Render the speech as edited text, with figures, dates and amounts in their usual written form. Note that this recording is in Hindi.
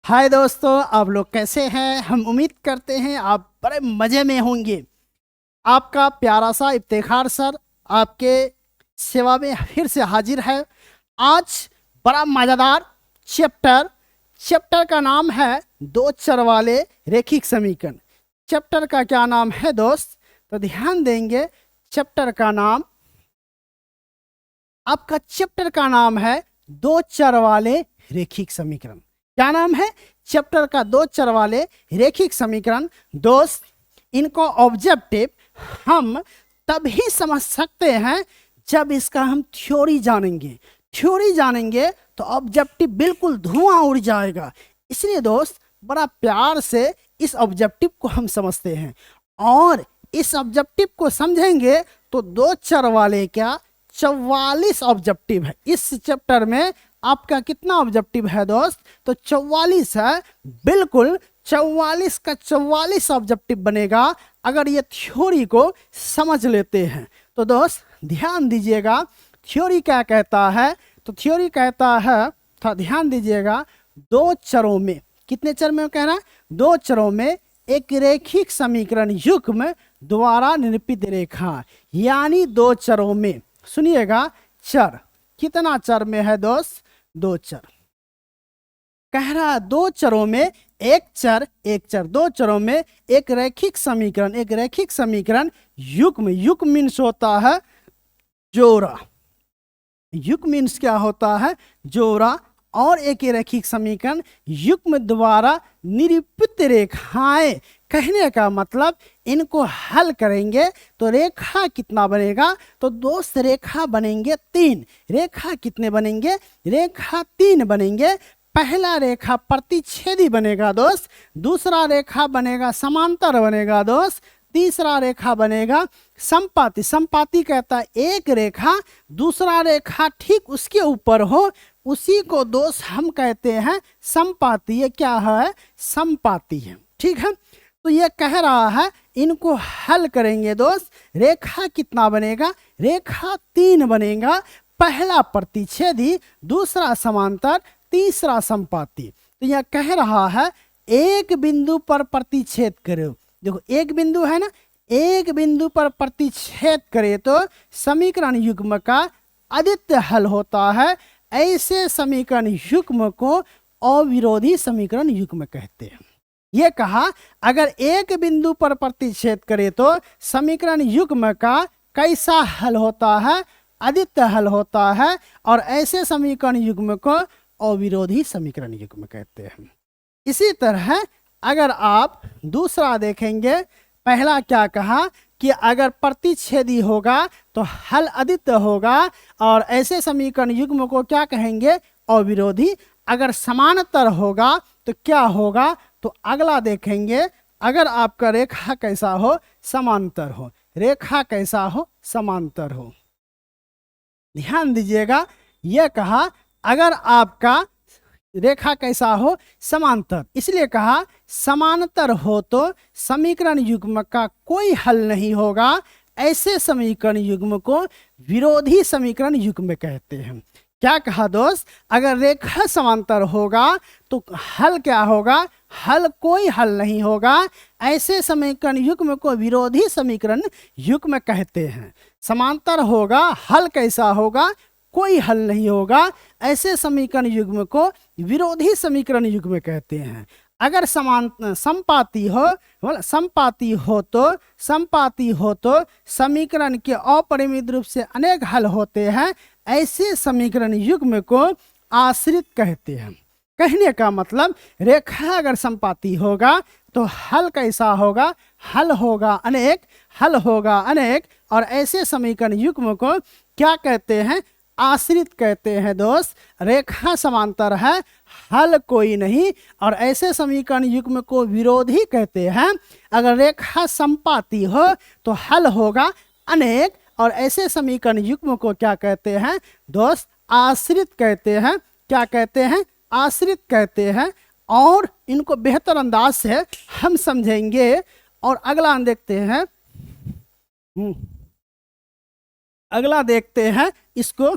हाय दोस्तों, आप लोग कैसे हैं। हम उम्मीद करते हैं आप बड़े मज़े में होंगे। आपका प्यारा सा इफ्तिखार सर आपके सेवा में फिर से हाजिर है। आज बड़ा मज़ेदार चैप्टर का नाम है दो चर वाले रेखिक समीकरण। चैप्टर का क्या नाम है दोस्त, तो ध्यान देंगे। चैप्टर का नाम आपका चैप्टर का नाम है दो चर वाले रेखिक समीकरण। क्या नाम है चैप्टर का? दो चर वाले रेखिक समीकरण। दोस्त, इनको ऑब्जेक्टिव हम तभी समझ सकते हैं जब इसका हम थ्योरी जानेंगे। थ्योरी जानेंगे तो ऑब्जेक्टिव बिल्कुल धुआं उड़ जाएगा। इसलिए दोस्त, बड़ा प्यार से इस ऑब्जेक्टिव को हम समझते हैं, और इस ऑब्जेक्टिव को समझेंगे तो दो चर वाले क्या 44 ऑब्जेक्टिव है। इस चैप्टर में आपका कितना ऑब्जेक्टिव है दोस्त? तो 44 है। बिल्कुल 44 का 44 ऑब्जेक्टिव बनेगा अगर ये थ्योरी को समझ लेते हैं। तो दोस्त ध्यान दीजिएगा, थ्योरी क्या कहता है? तो थ्योरी कहता है, था ध्यान दीजिएगा, दो चरों में, कितने चर में कहना है? दो चरों में एक रेखिक समीकरण युग्म द्वारा निरूपित रेखा, यानी दो चरों में, सुनिएगा, चर कितना चर में है दोस्त? दो चर। कह रहा दो चरों में एक चर, दो चरों में एक रेखिक समीकरण युग्म मीन्स होता है जोड़ा। युग्म मीन्स क्या होता है? जोड़ा। और एक रेखिक समीकरण युग्म द्वारा निरूपित रेखाएं। कहने का मतलब इनको हल करेंगे तो रेखा कितना बनेगा? तो दोस्त रेखा बनेंगे तीन। रेखा कितने बनेंगे? रेखा तीन बनेंगे। पहला रेखा प्रतिच्छेदी बनेगा दोस्त, दूसरा रेखा बनेगा समांतर बनेगा दोस्त, तीसरा रेखा बनेगा संपाती। संपाती कहता है एक रेखा दूसरा रेखा ठीक उसके ऊपर हो, उसी को दोस्त हम कहते हैं संपाती। ये क्या है? संपाती है। ठीक है, तो ये कह रहा है इनको हल करेंगे दोस्त, रेखा कितना बनेगा? रेखा तीन बनेगा। पहला प्रतिच्छेदी, दूसरा समांतर, तीसरा संपाती। तो यह कह रहा है एक बिंदु पर प्रतिच्छेद करो। देखो एक बिंदु है ना, एक बिंदु पर प्रतिच्छेद करे तो समीकरण युग्म का अद्वितीय हल होता है। ऐसे समीकरण युग्म को अविरोधी समीकरण युग्म कहते हैं। ये कहा अगर एक बिंदु पर प्रतिच्छेद करे तो समीकरण युग्म का कैसा हल होता है? अद्वितीय हल होता है। और ऐसे समीकरण युग्म को अविरोधी समीकरण युग्म कहते हैं। इसी तरह अगर आप दूसरा देखेंगे, पहला क्या कहा कि अगर प्रतिच्छेदी होगा तो हल अद्वितीय होगा, और ऐसे समीकरण युग्म को क्या कहेंगे? अविरोधी। अगर समांतर होगा तो क्या होगा? तो अगला देखेंगे, अगर आपका रेखा कैसा हो? समांतर हो। रेखा कैसा हो? समांतर हो। ध्यान दीजिएगा, यह कहा अगर आपका रेखा कैसा हो? समांतर। इसलिए कहा समांतर हो तो समीकरण युग्म का कोई हल नहीं होगा। ऐसे समीकरण युग्म को विरोधी समीकरण युग्म कहते हैं। क्या कहा दोस्त? अगर रेखा समांतर होगा तो हल क्या होगा? हल कोई हल नहीं होगा। ऐसे समीकरण युग्म को विरोधी समीकरण युग्म कहते हैं। समांतर होगा, हल कैसा होगा? कोई हल नहीं होगा। ऐसे समीकरण युग्म को विरोधी समीकरण युग्म कहते हैं। अगर संपाती हो तो समीकरण के अपरिमित रूप से अनेक हल होते हैं। ऐसे समीकरण युग्म को आश्रित कहते हैं। कहने का मतलब रेखा अगर संपाती होगा तो हल कैसा होगा? हल होगा अनेक। और ऐसे समीकरण युग्म को क्या कहते हैं? आश्रित कहते हैं दोस्त। रेखा समांतर है, हल कोई नहीं, और ऐसे समीकरण युग्म को विरोधी कहते हैं। अगर रेखा संपाती हो तो हल होगा अनेक, और ऐसे समीकरण युग्म को क्या कहते हैं दोस्त? आश्रित कहते हैं। क्या कहते हैं? आश्रित कहते हैं। और इनको बेहतर अंदाज से हम समझेंगे। और अगला देखते हैं, अगला देखते हैं इसको।